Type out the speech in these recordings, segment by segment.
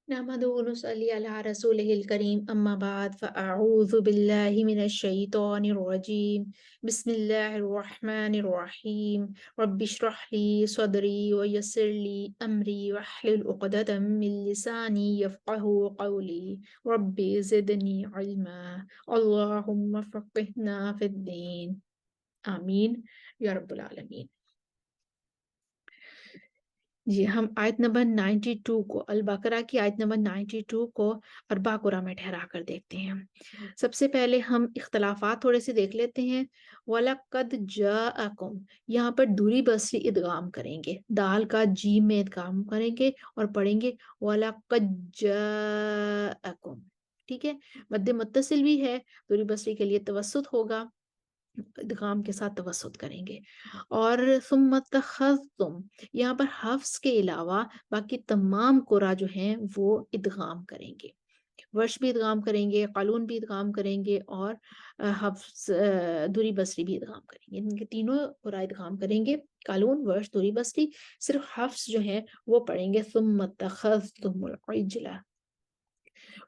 नहमदुहु व नुसल्ली अला रसूलिहिल करीम अम्मा बाद फ़अऊज़ु बिल्लाहि मिनश शैतानिर रजीम बिस्मिल्लाहिर रहमानिर रहीम रब्बिश्रह ली सदरी व यस्सिर ली अमरी वहलुल उक़दतम मिन लिसानी यफ़क़हू क़ौली रब्बि ज़िदनी इल्मा अल्लाहुम्मा फ़क़्हिना फ़िद्दीन आमीन या रब्बल आलमीन। जी, हम आयत नंबर 92 को अल बकरा की आयत नंबर 92 को अरबा कुरा में ठहरा कर देखते हैं। सबसे पहले हम इख्तलाफात थोड़े से देख लेते हैं। वलक़द जाअकुम, यहाँ पर दूरी बसरी इदगाम करेंगे, दाल का जीम में इदगाम करेंगे और पढ़ेंगे वलक़द जाअकुम। ठीक है, मद्दे मुत्तसिल भी है, दूरी बसरी के लिए तवस्सुत होगा, इदगाम के साथ तवस्सुत करेंगे। और सुम्मा तख़ज़्ज़ुम, यहाँ पर हफ्स के अलावा बाकी तमाम कुरा जो हैं वो इदगाम करेंगे। वर्श भी इदगाम करेंगे, क़ालून भी इदगाम करेंगे और दुरी बसरी भी इदगाम करेंगे। इनके तीनों कुरा इदगाम करेंगे, क़ालून, वर्श, दुरी बसरी। सिर्फ हफ्स जो हैं वो पढ़ेंगे सुम्मा तख़ज़्ज़ुमुल इज्ला।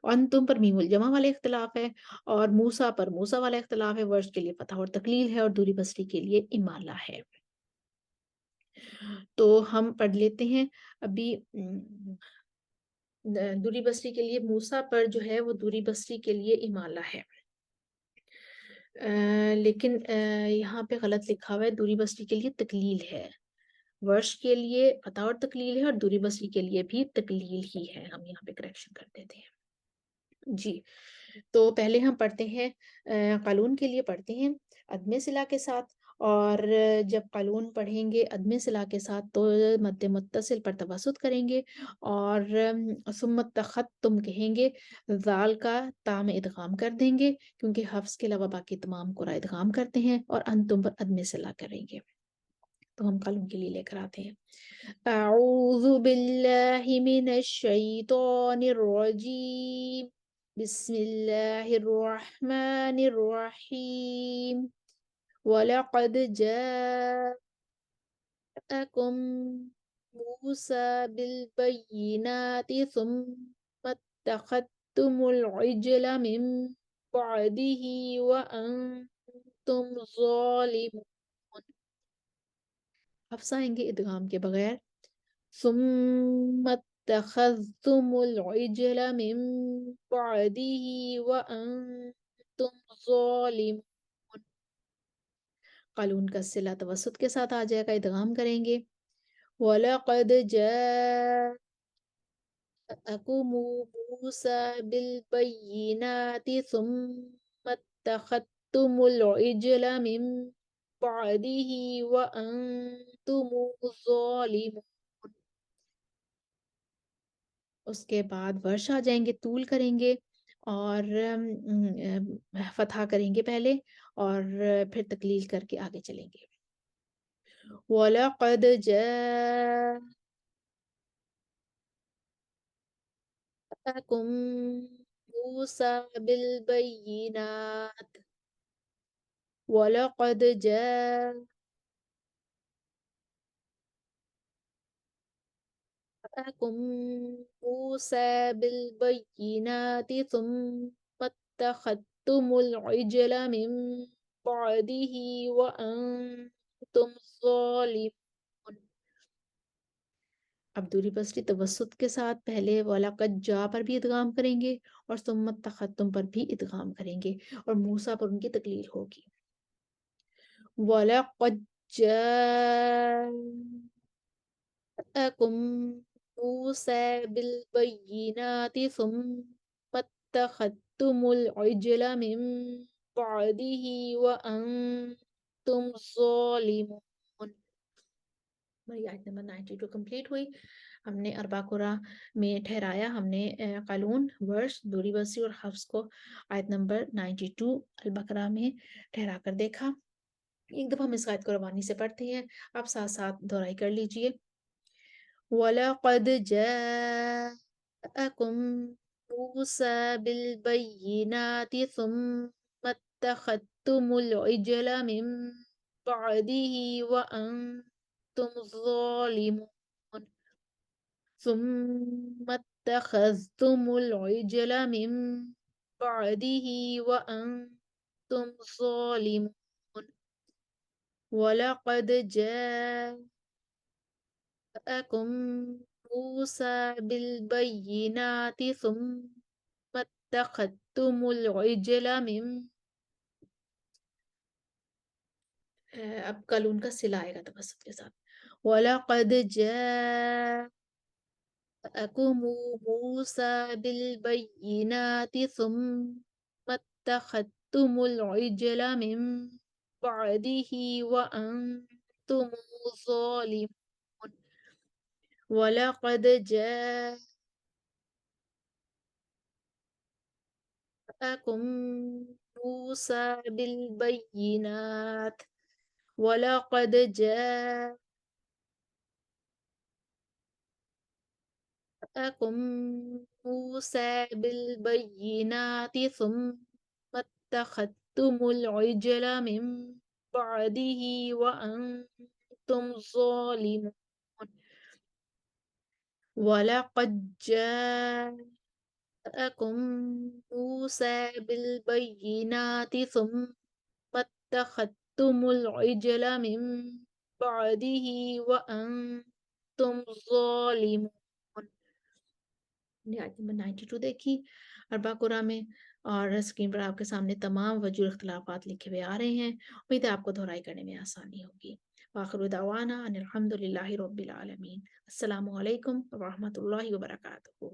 अंतुम पर मीमुल जमा वाला इख्तिलाफ है और मूसा पर मूसा वाला इख्तिलाफ है। वर्श के लिए फतह और तकलील है और दूरी बसरी के लिए इमाला है। तो हम पढ़ लेते हैं अभी। दूरी बसरी के लिए मूसा पर जो है वो दूरी बसरी के लिए इमाला है। लेकिन यहाँ पे गलत लिखा हुआ है, दूरी बसरी के लिए तकलील है। वर्श के लिए फतह और तकलील है और दूरी बसरी के लिए भी तकलील ही है। हम यहाँ पे करेक्शन कर देते हैं। जी, तो पहले हम पढ़ते हैं क़ालून के लिए पढ़ते हैं अदम सिला के साथ। और जब क़ालून पढ़ेंगे अदम सिला के साथ तो मद्दे मुत्तसिल पर तवस्सुत करेंगे और सुम्मा तख़त्तुम कहेंगे, ज़ाल का ता में इदगाम कर देंगे क्योंकि हफ्स के अलावा बाकी तमाम कुरा इदगाम करते हैं और अंतुम पर अदम सिला करेंगे। तो हम क़ालून के लिए लेकर आते हैं। अऊज़ु बिल्लाहि मिनश शैतानिर रजीम बिस्मिल्लाहिर रहमानिर रहीम वलक़द जाअकुम मूसा बिलबय्यिनाति सुम्मा इत्तख़ज़्तुमुल इज्ला मिन बअदिही व अंतुम ज़ालिमून। हफ्स आएंगे इदगाम के बगैर। सुम्मा इत्तख़ज़्तुमुल इज्ला मिन बअदिही व अंतुम ज़ालिमून। क़ालून का सिला तवस्सुत के साथ आ जाएगा, इदगाम करेंगे। वलक़द जाअकुम मूसा बिलबय्यिनाति सुम्मा इत्तख़ज़्तुमुल इज्ला मिन बअदिही व अंतुम ज़ालिमून। उसके बाद वर्ष आ जाएंगे, तूल करेंगे और फतहा करेंगे पहले और फिर तकलील करके आगे चलेंगे। वलक़द जाअकुम मूसा बिलबय्यिनात वलक़द जाअकुम मूसा बिलबय्यिनाति सुम्मा इत्तख़ज़्तुमुल इज्ला मिन बअदिही व अंतुम ज़ालिमून। अब दूरी बसरी तवस्सुत के साथ पहले वलक़द जा पर भी इदगाम करेंगे और सुम्मा तख़त्तुम पर भी इदगाम करेंगे और मूसा पर उनकी तकलील होगी। वलक़द जाअकुम मूसा बिलबय्यिनाति सुम्मा इत्तख़ज़्तुमुल इज्ला मिन बअदिही व अंतुम ज़ालिमून। हमारी आयत नंबर 92 कंप्लीट हुई। हमने अरबा कुरा में ठहराया, हमने क़ालून, वर्श, दूरी बसरी और हफ्स को आयत नंबर 92 अल बकरा में ठहरा कर देखा। एक दफ़ा हम इस आयत को रवानी से पढ़ते हैं, आप साथ साथ दोहराई कर लीजिए। वलक़द जाअकुम मूसा बिलबय्यिनाति सुम्मा इत्तख़ज़्तुमुल इज्ला मिन बअदिही व अंतुम ज़ालिमून। सुम्मा اتخذتم العجل من بعده وأنتم ظالمون ولقد جاءكم موسى بالبينات ثم اتخذتم العجل من اب کلون کا سلا آئے گا تبسط کے ساتھ وَلَقَدْ جَاءَكُمْ مُوسَى بِالْبَيِّنَاتِ ثُمَّ اتَّخَذْتُمُ الْعِجْلَ مِنْ بَعْدِهِ وَأَنْتُمْ ظَالِمُونَ وَلَقَدْ جَاءَكُمْ موسى بالبينات ولقد جاءكم موسى بالبينات ثم اتخذتم العجل من بعده وأنتم ظالمون ولقد جاءكم موسى بالبينات ثم اتخذتم العجل من بعده وأنتم ظالمون آیت نمبر 92 دیکھی اربع قرآ میں اور اسکرین پر آپ کے سامنے تمام وجوہ اختلافات لکھے ہوئے آ رہے ہیں امید ہے آپ کو دہرائی کرنے میں آسانی ہوگی وآخر دعوانا ان الحمد للہ رب العالمین السلام علیکم ورحمۃ اللہ وبرکاتہ